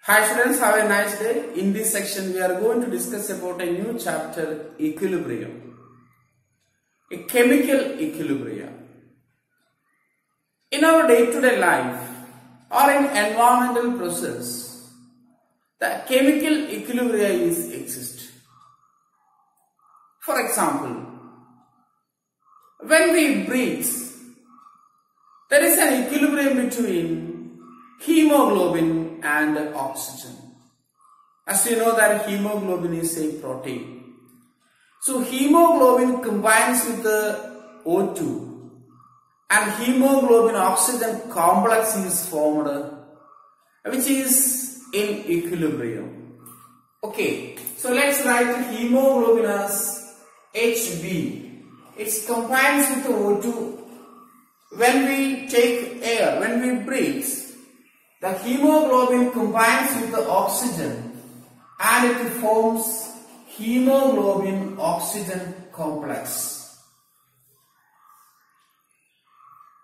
Hi students, have a nice day. In this section we are going to discuss about a new chapter, equilibrium. A chemical equilibrium. In our day-to-day life or in environmental process, the chemical equilibrium exist. For example, when we breathe, there is an equilibrium between hemoglobin and oxygen. As you know that hemoglobin is a protein. So hemoglobin combines with the O2 and hemoglobin oxygen complex is formed which is in equilibrium. Okay, so let's write hemoglobin as Hb. It combines with the O2. When we take air, when we breathe, the hemoglobin combines with the oxygen and it forms hemoglobin oxygen complex.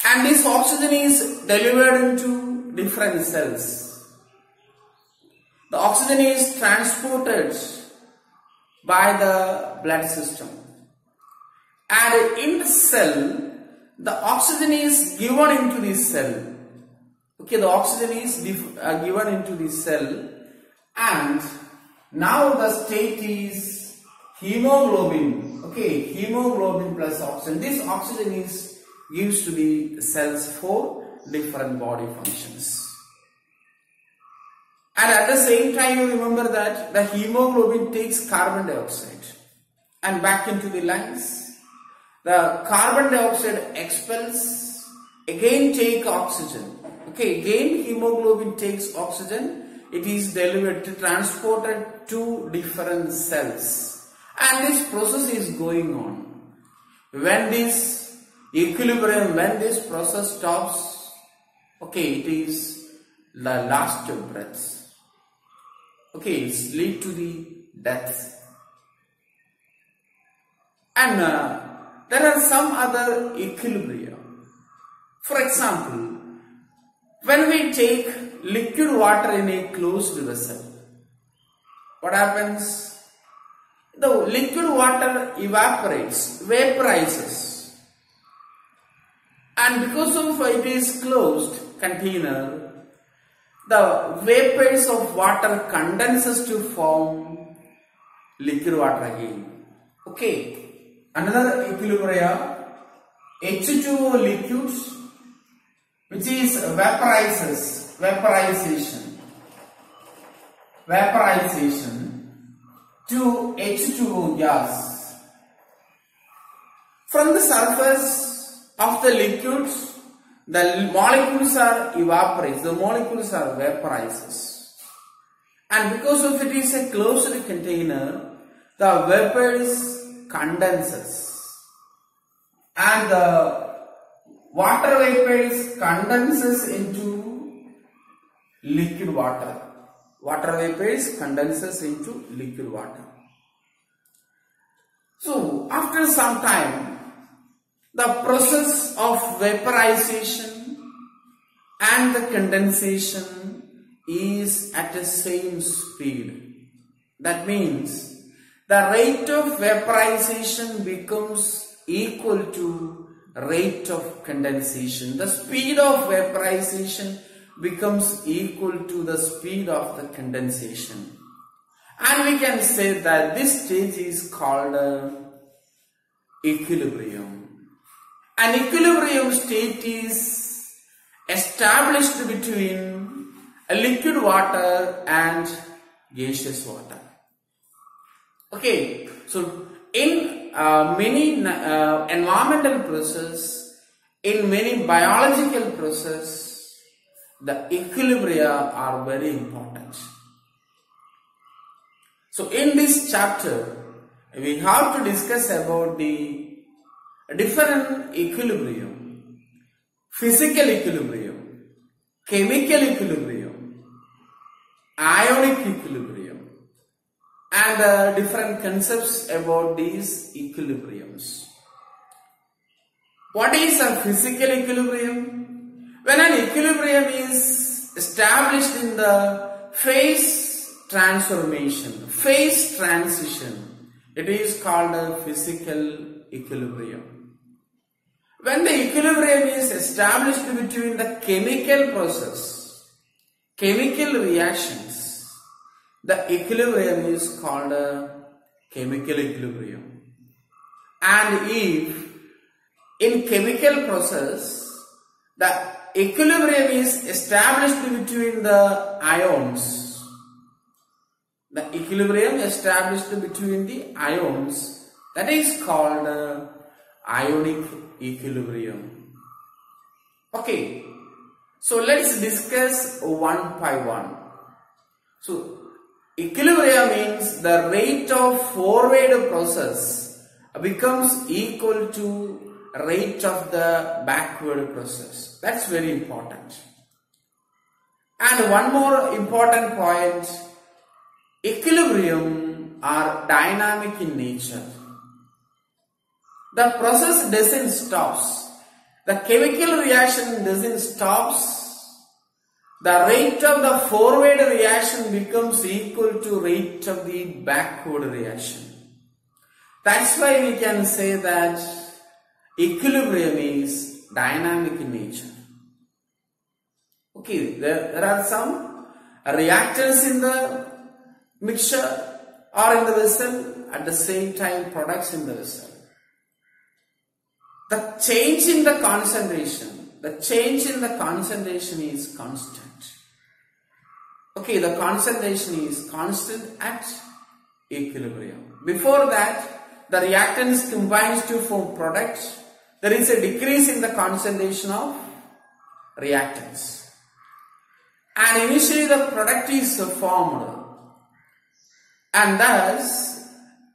And this oxygen is delivered into different cells. The oxygen is transported by the blood system. And in the cell, the oxygen is given into the cell. Okay, the oxygen is given into the cell, and now the state is hemoglobin. Okay, hemoglobin plus oxygen. This oxygen is gives to the cells for different body functions. And at the same time, you remember that the hemoglobin takes carbon dioxide and back into the lungs. The carbon dioxide expels, again take oxygen. Okay, again hemoglobin takes oxygen, it is delivered, transported to different cells, and this process is going on. When this equilibrium, when this process stops, okay, it is the last breath. Okay, it's lead to the death. And there are some other equilibria. For example, when we take liquid water in a closed vessel, what happens? The liquid water evaporates, vaporizes, and because of it is closed container, the vapors of water condenses to form liquid water again. Okay, another equilibria, H2O liquids, which is vaporization to H2O gas. From the surface of the liquids, the molecules are evaporated, the molecules are vaporizes. And because of it is a closed container, the vapors condenses. And the water vapors condenses into liquid water. Water vapors condenses into liquid water. So after some time, the process of vaporization and the condensation is at the same speed. That means the rate of vaporization becomes equal to rate of condensation. The speed of vaporization becomes equal to the speed of the condensation. And we can say that this stage is called equilibrium. An equilibrium state is established between a liquid water and gaseous water. Okay, so in many environmental process, in many biological process, the equilibria are very important. So in this chapter, we have to discuss about the different equilibrium, physical equilibrium, chemical equilibrium, ionic equilibrium, and different concepts about these equilibriums. What is a physical equilibrium? When an equilibrium is established in the phase transformation, phase transition. It is called a physical equilibrium. When the equilibrium is established between the chemical process, chemical reactions, the equilibrium is called a chemical equilibrium. And if in chemical process the equilibrium is established between the ions, the equilibrium established between the ions, that is called ionic equilibrium. Okay, so let's discuss one by one. So equilibrium means the rate of forward process becomes equal to rate of the backward process. That's very important. And one more important point, equilibrium are dynamic in nature. The process doesn't stop. The chemical reaction doesn't stop. The rate of the forward reaction becomes equal to rate of the backward reaction. That's why we can say that equilibrium is dynamic in nature. Okay, there are some reactants in the mixture or in the vessel, at the same time products in the vessel. The change in the concentration is constant. Okay, the concentration is constant at equilibrium. Before that, the reactants combines to form products. There is a decrease in the concentration of reactants. And initially the product is formed. And thus,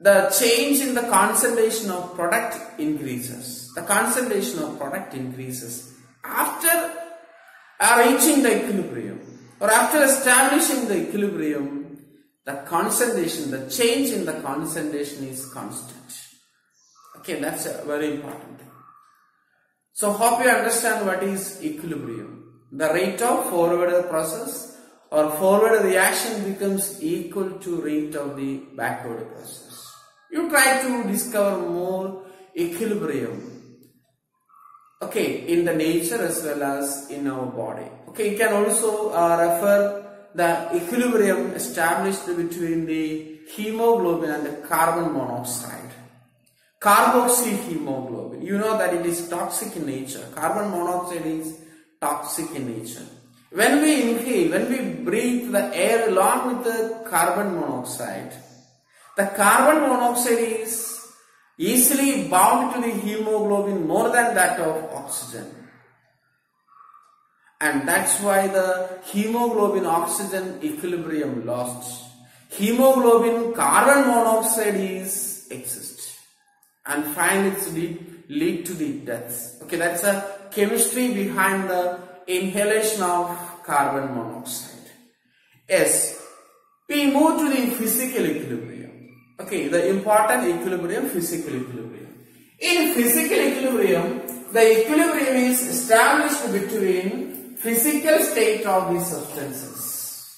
the change in the concentration of product increases. The concentration of product increases after reaching the equilibrium or after establishing the equilibrium. The concentration, the change in the concentration is constant. Okay, that's a very important thing. So hope you understand what is equilibrium. The rate of forward process or forward reaction becomes equal to rate of the backward process. You try to discover more equilibrium. Okay, in the nature as well as in our body. Okay, you can also refer the equilibrium established between the hemoglobin and the carbon monoxide. Carboxyhemoglobin. You know that it is toxic in nature. Carbon monoxide is toxic in nature. When we inhale, when we breathe the air along with the carbon monoxide, the carbon monoxide is easily bound to the hemoglobin more than that of oxygen. And that's why the hemoglobin oxygen equilibrium lost. Hemoglobin carbon monoxide is exist. And finally it's lead to the death. Okay, that's a chemistry behind the inhalation of carbon monoxide. Yes, we move to the physical equilibrium. Okay, the important equilibrium, physical equilibrium. In physical equilibrium, the equilibrium is established between physical state of the substances.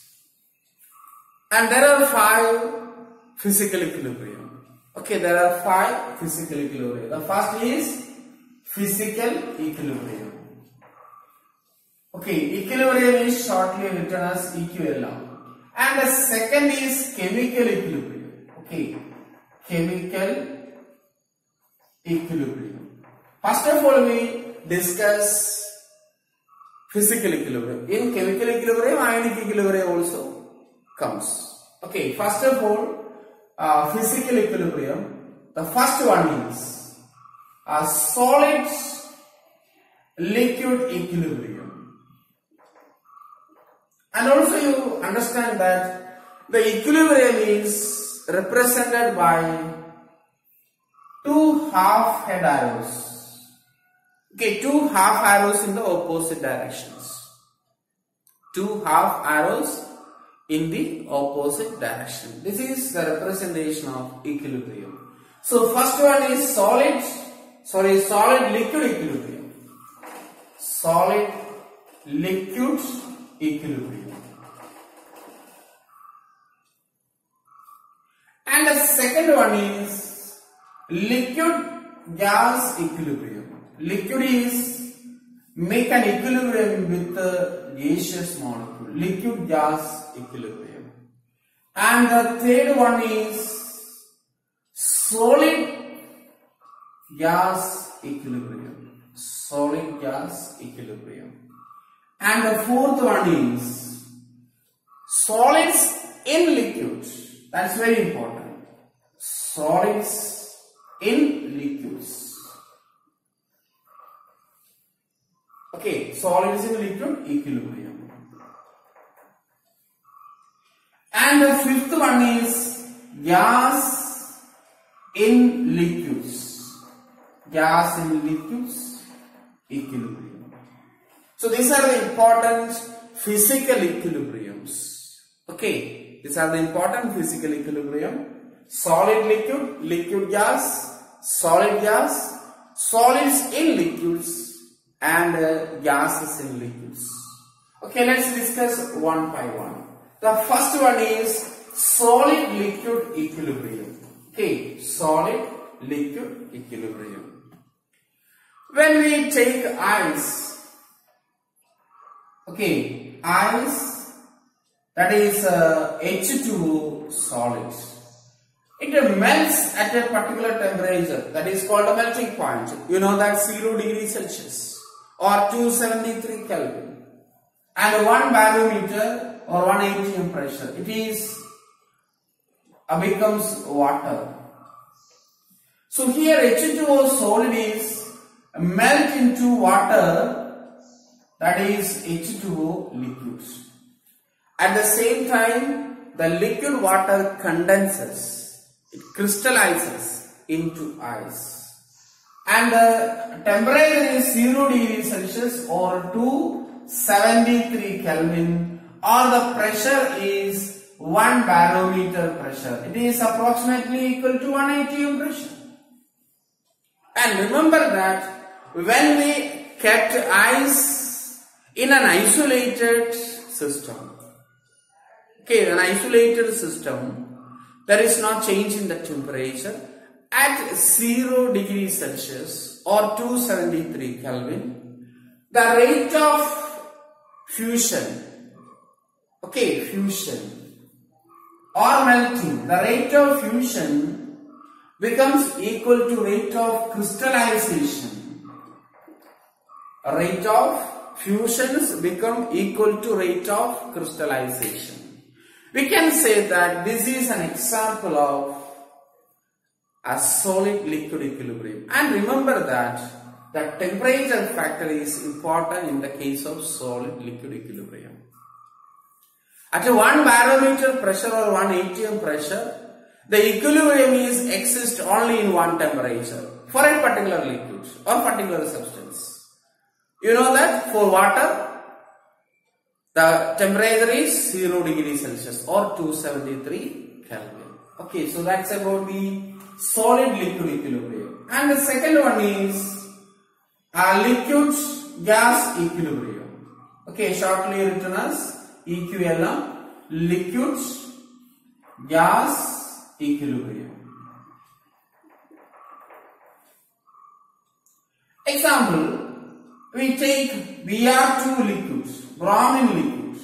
And there are 5 physical equilibrium. Okay, there are 5 physical equilibrium. The first is physical equilibrium. Okay, equilibrium is shortly written as EQLM. And the second is chemical equilibrium. Okay, chemical equilibrium. First of all, we discuss physical equilibrium. In chemical equilibrium, ionic equilibrium also comes. Okay, first of all, physical equilibrium. The first one is solid liquid equilibrium. And also you understand that the equilibrium is represented by 2 half head arrows. Okay, 2 half arrows in the opposite directions. 2 half arrows in the opposite direction. This is the representation of equilibrium. So first one is solid liquid equilibrium. Solid liquid equilibrium. second one is liquid gas equilibrium. Liquid is make an equilibrium with the gaseous molecule. Liquid gas equilibrium. And the third one is solid gas equilibrium. Solid gas equilibrium. And the fourth one is solids in liquids. That's very important. Solids in liquids. Okay, solids in liquid equilibrium. And the fifth one is gas in liquids. Gas in liquids equilibrium. So these are the important physical equilibriums. Okay, these are the important physical equilibrium. Solid liquid, liquid gas, solid gas, solids in liquids, and gases in liquids. Okay, let's discuss one by one. The first one is solid liquid equilibrium. Okay, solid liquid equilibrium. When we take ice, okay, ice, that is H2O solid. It melts at a particular temperature, that is called a melting point. You know that 0 degrees Celsius or 273 Kelvin. And 1 barometer or 1 atm pressure, it is becomes water. So here H2O solid is melt into water, that is H2O liquids. At the same time, the liquid water condenses, it crystallizes into ice. And the temperature is 0 degrees Celsius or 273 Kelvin, or the pressure is 1 barometer pressure. It is approximately equal to 1 atm pressure. And remember that when we kept ice in an isolated system, okay, an isolated system, there is no change in the temperature at 0 degrees Celsius or 273 Kelvin, the rate of fusion, okay, fusion or melting, the rate of fusion becomes equal to rate of crystallization. Rate of fusions become equal to rate of crystallization. We can say that this is an example of a solid liquid equilibrium. And remember that the temperature factor is important in the case of solid liquid equilibrium. At a 1 barometer pressure or 1 atm pressure, the equilibrium is exists only in one temperature for a particular liquid or particular substance. You know that for water, the temperature is 0 degrees Celsius or 273 Kelvin. Okay, so that's about the solid liquid equilibrium. And the second one is liquid gas equilibrium. Okay, shortly written as EQLM, liquid gas equilibrium. Example, we take Br2 liquids, bromine liquids,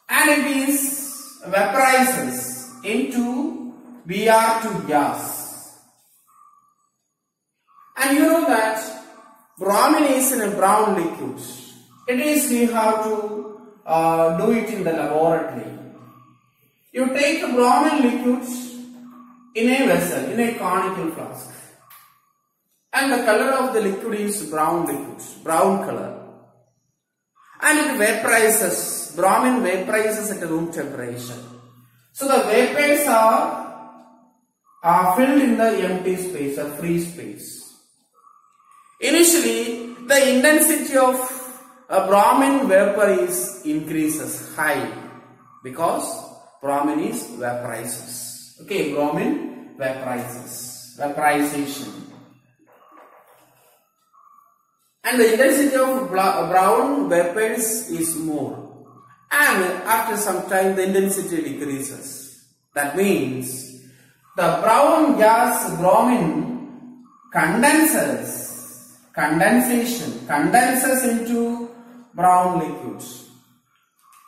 and it is vaporizes into Br2 gas. And you know that bromine is in a brown liquid. It is we have to do it in the laboratory. You take bromine liquids in a vessel, in a conical flask, and the color of the liquid is brown liquids, brown color, and it vaporizes. Bromine vaporizes at room temperature. So the vapors are filled in the empty space or free space. Initially, the intensity of a bromine vapor is increases high because bromine is vaporizes. Okay, bromine vaporizes, vaporization. And the intensity of brown vapors is more. And after some time the intensity decreases. That means the brown gas bromine condenses into brown liquids.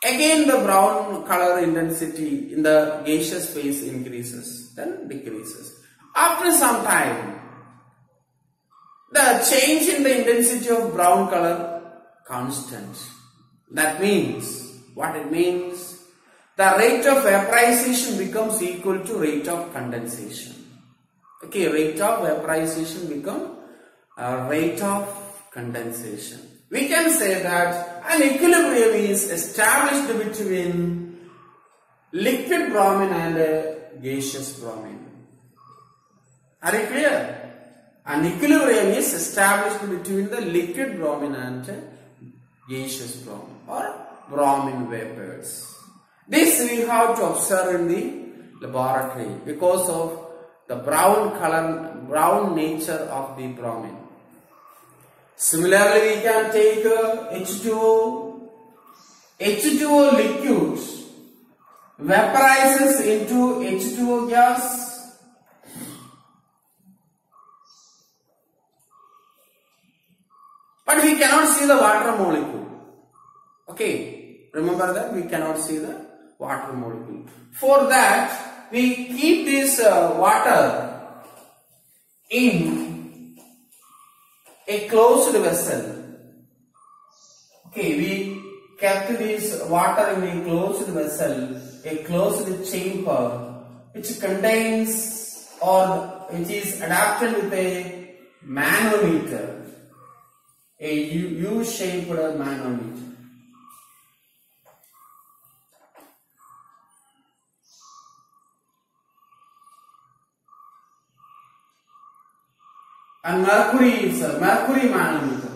Again the brown color intensity in the gaseous phase increases, then decreases. After some time, the change in the intensity of brown color constant. That means, what it means? The rate of vaporization becomes equal to rate of condensation. Okay, rate of vaporization becomes rate of condensation. We can say that an equilibrium is established between liquid bromine and gaseous bromine. Are you clear? An equilibrium is established between the liquid bromine and gaseous bromine or bromine vapors. This we have to observe in the laboratory because of the brown nature of the bromine. Similarly, we can take H2O. H2O liquid vaporizes into H2O gas. But we cannot see the water molecule. Okay, remember that we cannot see the water molecule. For that, we keep this water in a closed vessel. Okay, we kept this water in a closed vessel, a closed chamber, which contains or which is adapted with a manometer, a U-shaped manometer. And mercury is a mercury manometer.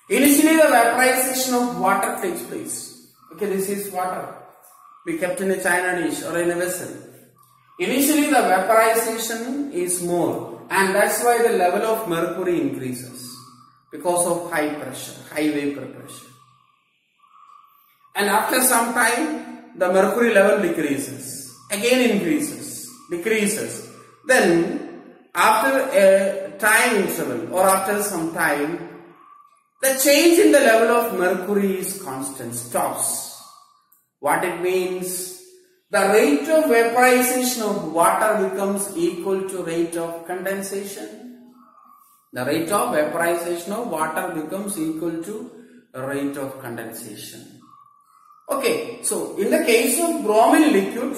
Initially the vaporization of water takes place. Okay, this is water. We kept in a china dish or in a vessel. Initially the vaporization is more, and that's why the level of mercury increases because of high pressure, high vapor pressure. And after some time the mercury level decreases, again increases, decreases. Then after a time interval or after some time, the change in the level of mercury is constant, stops. What it means? The rate of vaporization of water becomes equal to rate of condensation. The rate of vaporization of water becomes equal to rate of condensation. Okay, so in the case of bromine liquid,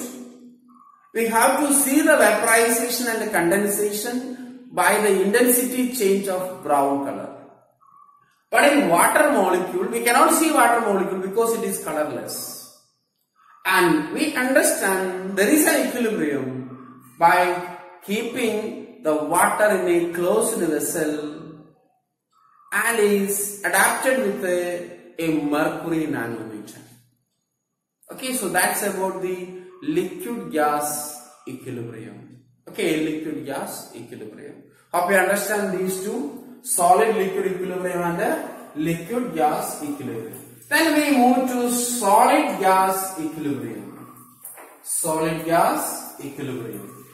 we have to see the vaporization and the condensation by the intensity change of brown color. But in water molecule, we cannot see water molecule because it is colorless. And we understand there is an equilibrium by keeping the water in a closed vessel and is adapted with a mercury nanometer. Okay, so that's about the liquid gas equilibrium. Okay, liquid gas equilibrium. Hope you understand these two, solid liquid equilibrium and the liquid gas equilibrium. Then we move to solid gas equilibrium. Solid gas equilibrium.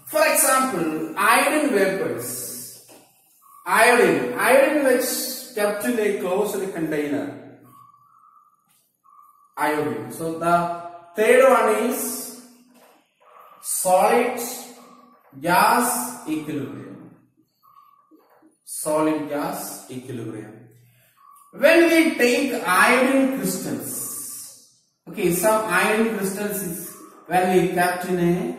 For example, iodine vapors. Iodine which kept in a closed container. Iodine. So the third one is solid gas equilibrium. Solid gas equilibrium. When we take iodine crystals, okay, some iodine crystals is when we kept in a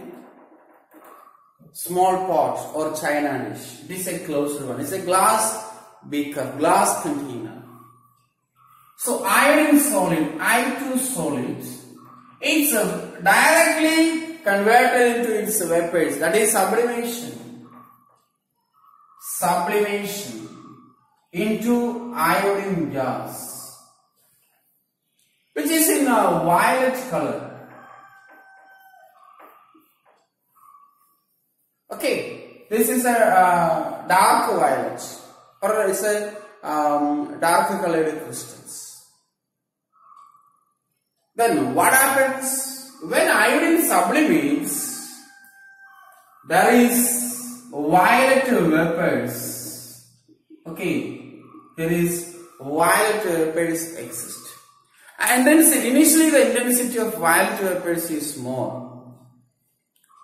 small pot or china dish. It is a closed one. It's a glass beaker, glass container. So iodine solid, I2 solid, it's directly converted into its vapors. That is sublimation. Sublimation into iodine gas, which is in a violet color. Okay, this is a dark violet, or it's a dark colored crystals. Then what happens when iodine sublimates? There is violet vapors. Okay, there is violet vapors exist. And then initially the intensity of violet vapors is more.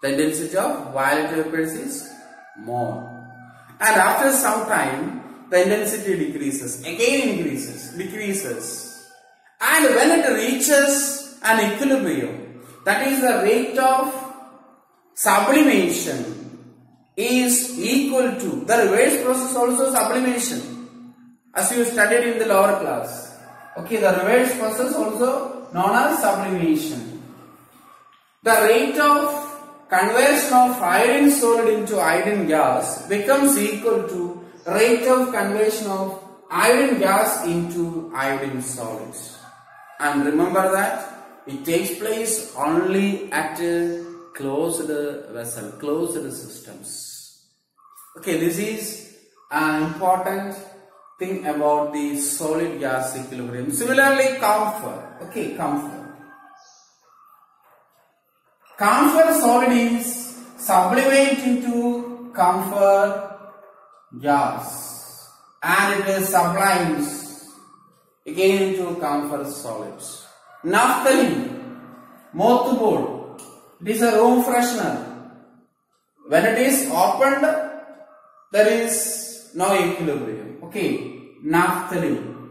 The intensity of violet vapors is more. And after some time, the intensity decreases, again increases, decreases. And when it reaches an equilibrium, that is the rate of sublimation is equal to the reverse process also sublimation, as you studied in the lower class. Okay, the reverse process also known as sublimation. The rate of conversion of iodine solid into iodine gas becomes equal to rate of conversion of iodine gas into iodine solids. And remember that it takes place only at a closed vessel, closed systems. Okay, this is an important thing about the solid gas equilibrium. Similarly, camphor. Okay, camphor. Camphor solid is sublimate into camphor gas and it is sublimes again into camphor solids. Naphthalene, mothball, it is a room freshener. When it is opened, there is no equilibrium. Okay, naphthalene.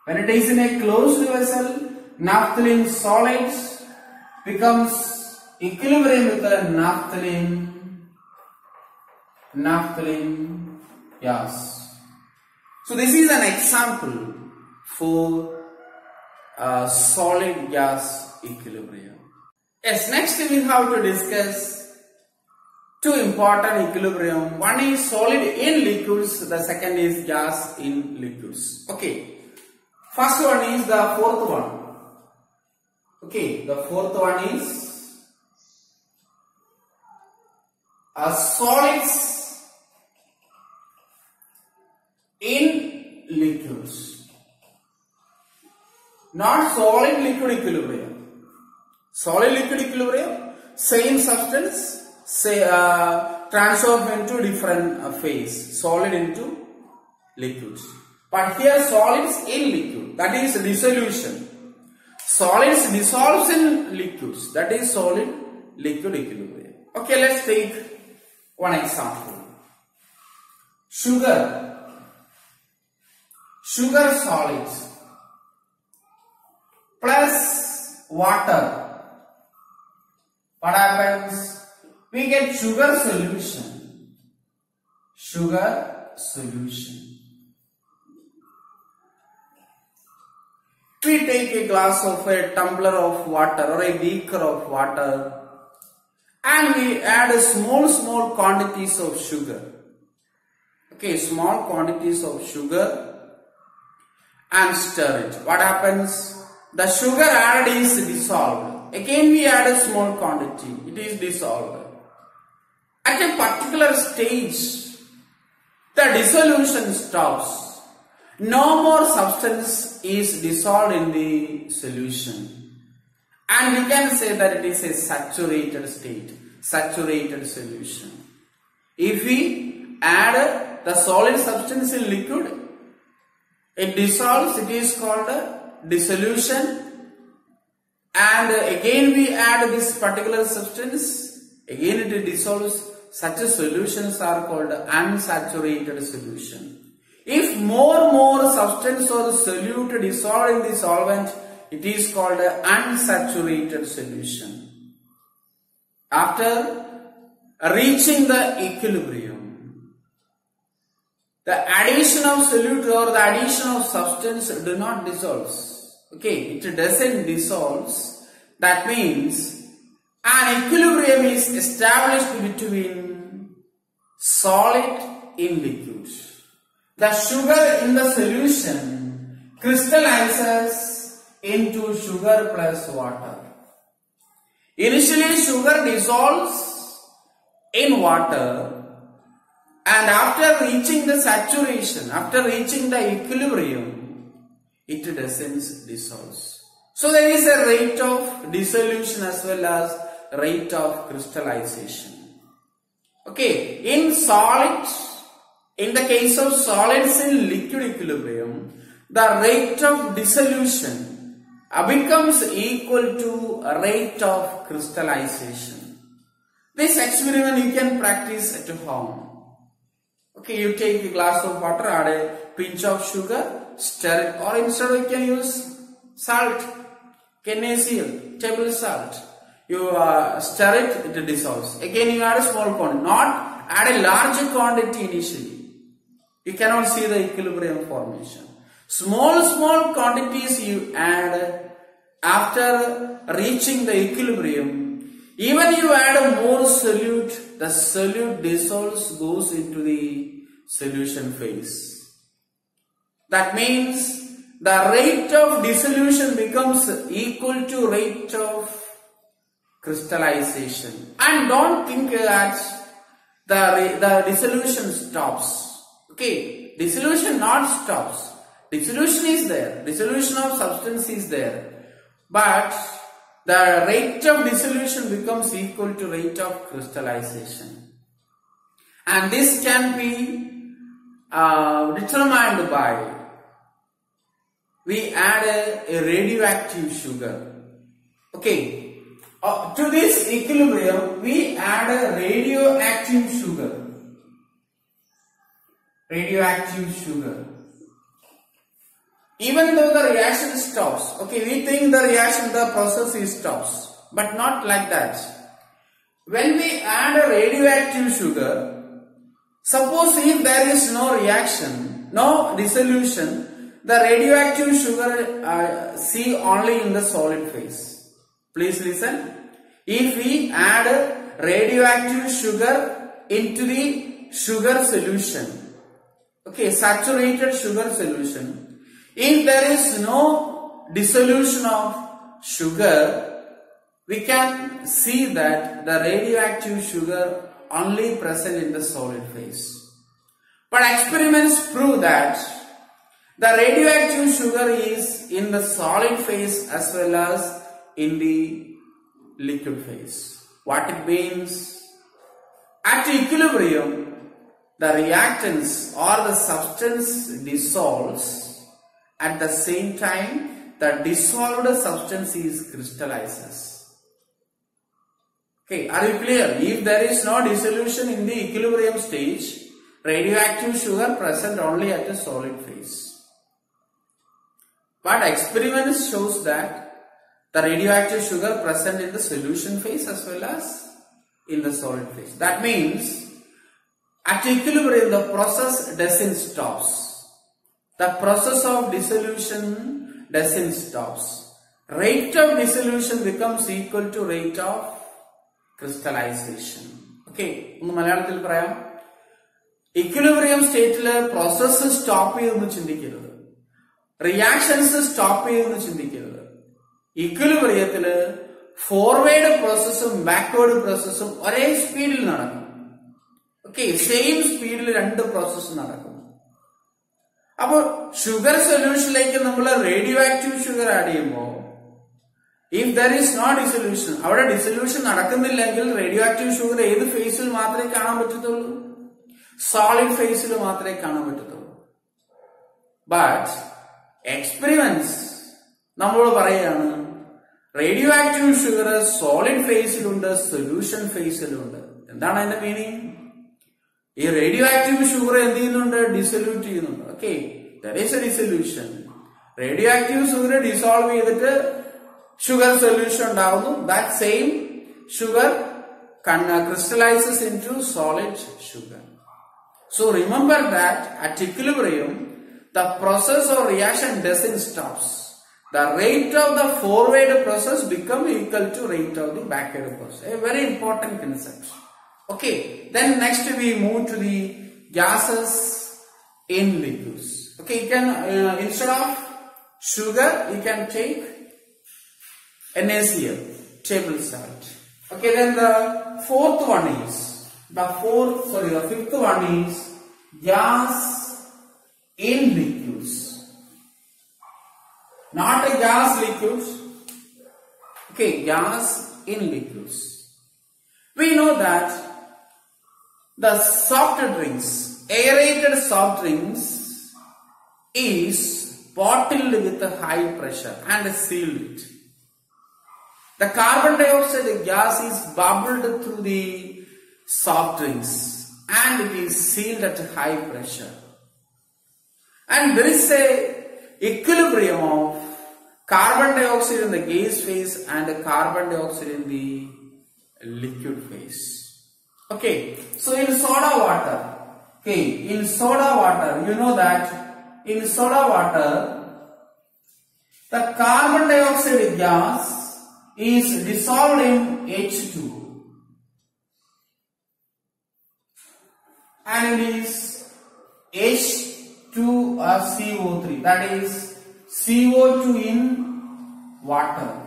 When it is in a closed vessel, naphthalene solids becomes equilibrium with the naphthalene gas. So this is an example for solid gas equilibrium. Yes, next we have to discuss two important equilibrium. One is solid in liquids, the second is gas in liquids. Okay, first one is the fourth one. Okay, the fourth one is solids in liquids. Not solid liquid equilibrium. Solid liquid equilibrium, same substance, say transform into different phase, solid into liquids. But here solids in liquid, that is dissolution. Solids dissolves in liquids, that is solid liquid equilibrium. Okay, let's take one example. Sugar solids plus water. What happens? We get sugar solution. We take a glass of a tumbler of water or a beaker of water and we add small quantities of sugar. Okay, small quantities of sugar and stir it. What happens? The sugar added is dissolved. Again we add a small quantity. It is dissolved. At a particular stage, the dissolution stops. No more substance is dissolved in the solution. And we can say that it is a saturated state, saturated solution. If we add the solid substance in liquid, it dissolves, it is called a dissolution. And again we add this particular substance, again it dissolves. Such solutions are called unsaturated solution. If more substance or solute dissolved in the solvent, it is called unsaturated solution. After reaching the equilibrium, the addition of solute or the addition of substance do not dissolve. Okay, it doesn't dissolve. That means an equilibrium is established between solid in liquid. The sugar in the solution crystallizes into sugar plus water. Initially sugar dissolves in water and after reaching the saturation, after reaching the equilibrium, it doesn't dissolve. So there is a rate of dissolution as well as rate of crystallization. Okay, in solids, in the case of solids in liquid equilibrium, the rate of dissolution becomes equal to rate of crystallization. This experiment you can practice at home. Okay, you take a glass of water, add a pinch of sugar, stir it, or instead you can use salt, NaCl, table salt. You stir it, it dissolves. Again you add a small quantity, not add a large quantity initially. You cannot see the equilibrium formation. Small quantities you add after reaching the equilibrium. Even you add more solute, the solute dissolves, goes into the solution phase. That means the rate of dissolution becomes equal to rate of crystallization. And don't think that the dissolution stops. Okay, dissolution not stops. Dissolution is there. Dissolution of substance is there. But the rate of dissolution becomes equal to rate of crystallization. And this can be determined by, we add a radioactive sugar. Okay, to this equilibrium we add a radioactive sugar. Radioactive sugar. Even though the reaction stops, okay, we think the process stops, but not like that. When we add a radioactive sugar, suppose if there is no reaction, no dissolution, the radioactive sugar see only in the solid phase. Please listen. If we add radioactive sugar into the sugar solution, okay, saturated sugar solution, if there is no dissolution of sugar, we can see that the radioactive sugar only present in the solid phase. But experiments prove that the radioactive sugar is in the solid phase as well as in the liquid phase. What it means? At equilibrium, the reactants or the substance dissolves. At the same time, the dissolved substance is crystallizes. Okay, are you clear? If there is no dissolution in the equilibrium stage, radioactive sugar present only at the solid phase. But experiments shows that the radioactive sugar present in the solution phase as well as in the solid phase. That means at equilibrium the process doesn't stops. The process of dissolution doesn't stops. Rate of dissolution becomes equal to rate of crystallization. Okay, equilibrium state process stop reactions stop equilibrium forward process backward process one speed. Okay, same speed two process. Now, sugar solution like radioactive sugar add if there is no dissolution, our dissolution radioactive sugar is phase solid phase. But experiments radioactive sugar is solid phase solution phase. That's the meaning. This radioactive sugar dissolute. Okay, there is a dissolution. Radioactive sugar dissolve sugar solution down. That same sugar crystallizes into solid sugar. So remember that at equilibrium, the process or reaction doesn't stops. The rate of the forward process becomes equal to rate of the backward process. A very important concept. Okay, then next we move to the gases in liquids. Okay, you can instead of sugar you can take NaCl, table salt. Okay, then the fifth one is gas in liquids. Not a gas liquids, Okay, gas in liquids. We know that the soft drinks, aerated soft drinks is bottled with a high pressure and sealed. The carbon dioxide gas is bubbled through the soft drinks and it is sealed at high pressure. And there is a equilibrium of carbon dioxide in the gas phase and carbon dioxide in the liquid phase. Okay, so in soda water, in soda water, you know that in soda water, the carbon dioxide gas is dissolved in H2 and it is H2 or CO3, that is CO2 in water,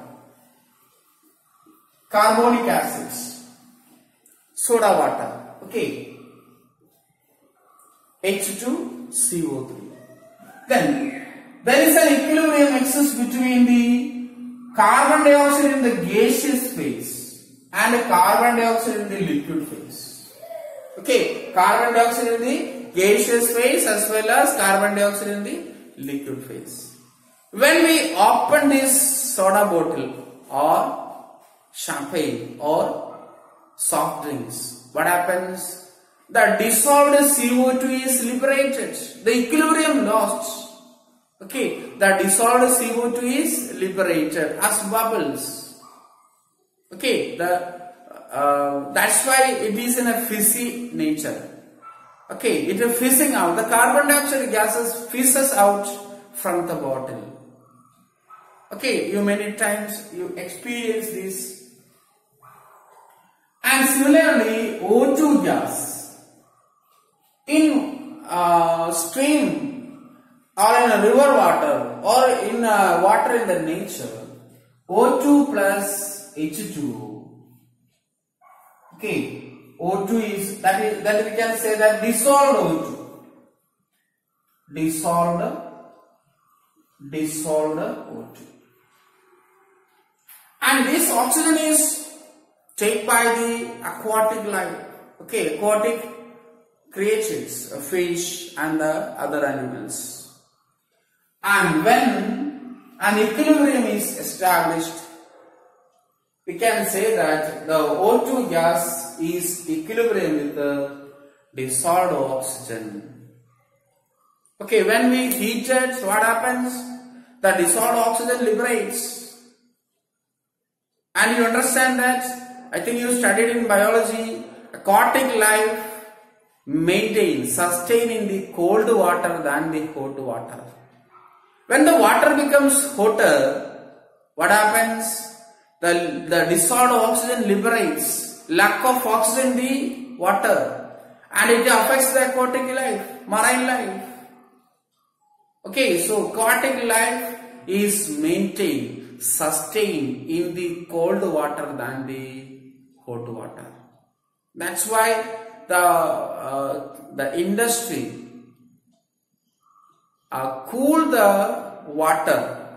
carbonic acids. Soda water, okay, H2, CO3. Then there is an equilibrium exists between the carbon dioxide in the gaseous phase and carbon dioxide in the liquid phase. Okay, carbon dioxide in the gaseous phase as well as carbon dioxide in the liquid phase. When we open this soda bottle or champagne or soft drinks, what happens? The dissolved CO2 is liberated. The equilibrium lost. Okay, the dissolved CO2 is liberated as bubbles. Okay, that's why it is in a fizzy nature. Okay, it is fizzing out. The carbon dioxide gases fizzes out from the bottle. Okay, you many times you experience this. And similarly, O2 gas in stream or in a river water or in water in the nature, O2 plus H2. Okay, O2 is that we can say that dissolved O2. Dissolved O2. And this oxygen is taken by the aquatic life. Okay, aquatic creatures, fish and the other animals. And when an equilibrium is established, we can say that the O2 gas is equilibrium with the dissolved oxygen. Okay, when we heat it, what happens? The dissolved oxygen liberates. And you understand that? I think you studied in biology, aquatic life sustain in the cold water than the hot water. When the water becomes hotter, what happens? The dissolved oxygen liberates. Lack of oxygen in the water. And it affects the aquatic life, marine life. Okay, so aquatic life is maintained, sustained in the cold water than the hot water. That's why the industry cool the water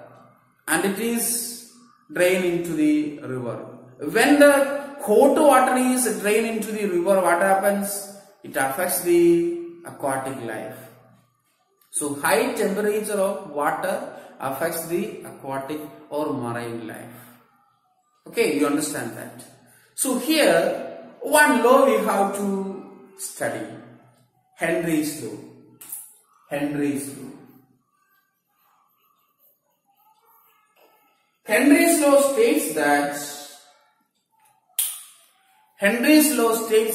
and it is drained into the river. When the hot water is drained into the river, what happens? It affects the aquatic life. So high temperature of water affects the aquatic or marine life. Okay, you understand that. So here, one law we have to study. Henry's law. Henry's law. Henry's law states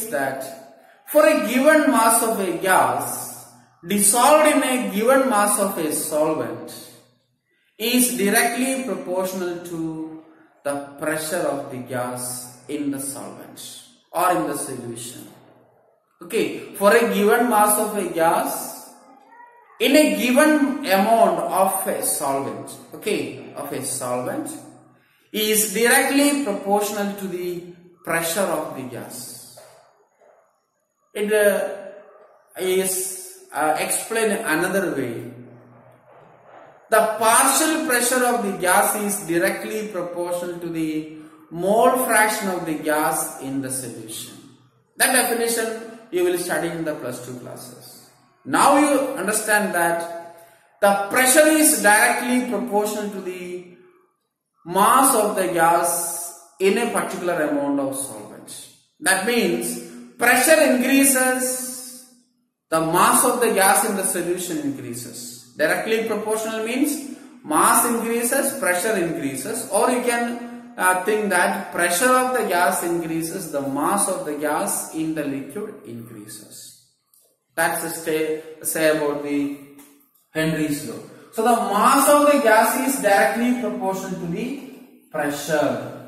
that for a given mass of a gas dissolved in a given mass of a solvent is directly proportional to the pressure of the gas in the solvent or in the solution. Okay, for a given mass of a gas in a given amount of a solvent, is directly proportional to the pressure of the gas. It is explained another way. the partial pressure of the gas is directly proportional to the mole fraction of the gas in the solution. That definition you will study in the +2 classes. Now you understand that the pressure is directly proportional to the mass of the gas in a particular amount of solvent. That means pressure increases, the mass of the gas in the solution increases. Directly proportional means mass increases, pressure increases, or you can think that pressure of the gas increases, the mass of the gas in the liquid increases. That's the say about the Henry's law. So the mass of the gas is directly proportional to the pressure.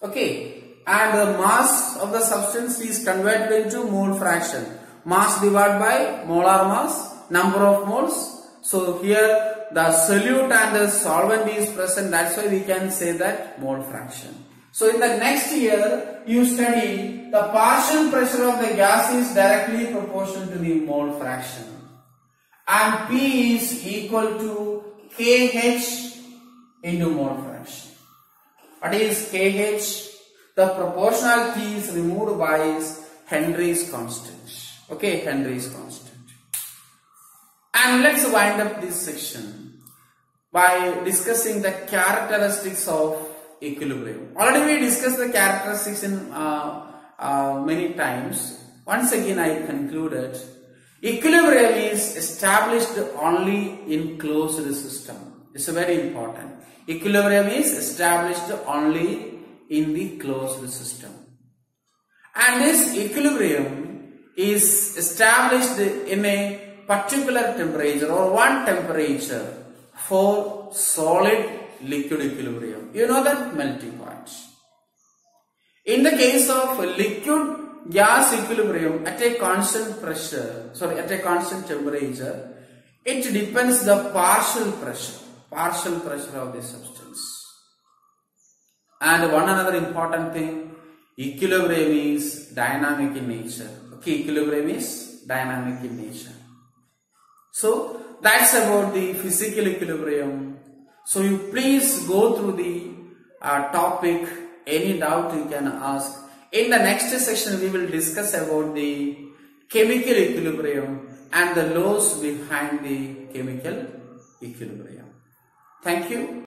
Okay, and the mass of the substance is converted into mole fraction. Mass divided by molar mass, number of moles. So here the solute and the solvent is present, that's why we can say that mole fraction. So in the next year you study the partial pressure of the gas is directly proportional to the mole fraction, and P is equal to KH into mole fraction. What is KH? The proportionality is removed by Henry's constant. Okay, Henry's constant. And let's wind up this section by discussing the characteristics of equilibrium. Already we discussed the characteristics in many times. Once again I concluded, equilibrium is established only in closed system. It's very important. Equilibrium is established only in the closed system. And this equilibrium is established in a particular temperature or one temperature for solid liquid equilibrium. You know that melting point. In the case of liquid gas equilibrium at a constant pressure, at a constant temperature, it depends the partial pressure of the substance. And one another important thing, equilibrium is dynamic in nature. Okay, equilibrium is dynamic in nature. So that's about the physical equilibrium. So you please go through the topic. Any doubt you can ask. In the next session we will discuss about the chemical equilibrium and the laws behind the chemical equilibrium. Thank you.